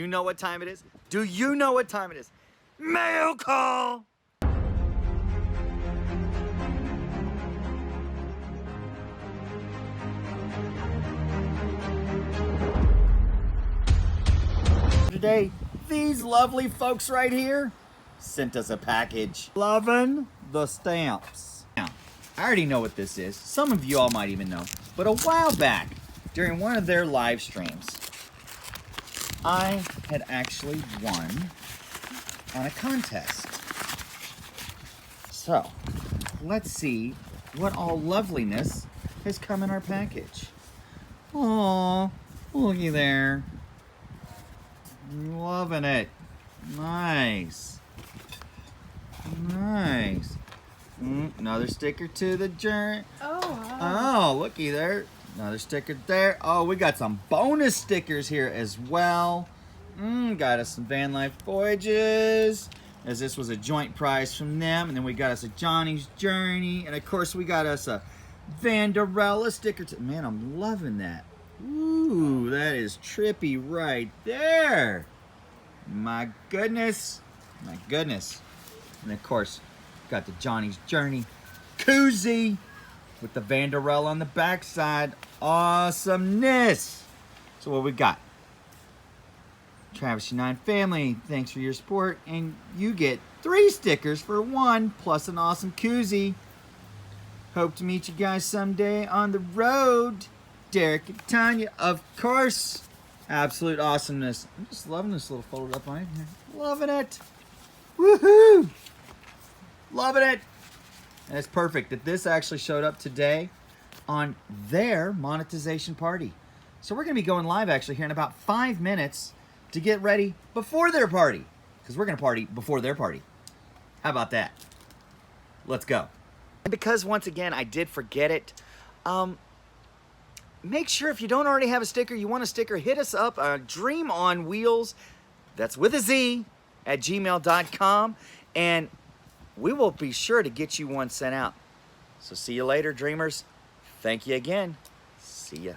You know what time it is? Do you know what time it is? Mail call! Today, these lovely folks right here sent us a package. Loving the stamps. Now, I already know what this is. Some of you all might even know. But a while back, during one of their live streams, I had actually won on a contest. So, let's see what all loveliness has come in our package. Aww, looky there. Loving it. Nice. Nice. Another sticker to the journey. Oh, looky there. Another sticker there. Oh, we got some bonus stickers here as well. Got us some Life Voyages, as this was a joint prize from them. And then we got us a Jonnie's Journey. And of course, we got us a Vanderella sticker. Man, I'm loving that. Ooh, that is trippy right there. My goodness. My goodness. And of course, got the Jonnie's Journey koozie with the Vanderella on the backside. Awesomeness. So what we got? Travis Yanai family, thanks for your support. And you get 3 stickers for 1 plus an awesome koozie. Hope to meet you guys someday on the road. Derek and Tanya, of course. Absolute awesomeness. I'm just loving this little folded up line here. Loving it. Woohoo! Loving it. And it's perfect that this actually showed up today on their monetization party. So we're going to be going live actually here in about 5 minutes to get ready before their party. Because we're going to party before their party. How about that? Let's go. And because once again, I did forget it. Make sure if you don't already have a sticker, you want a sticker, hit us up on Dream On Wheelz. That's with a Z at gmail.com. And we will be sure to get you one sent out. So see you later, dreamers. Thank you again. See ya.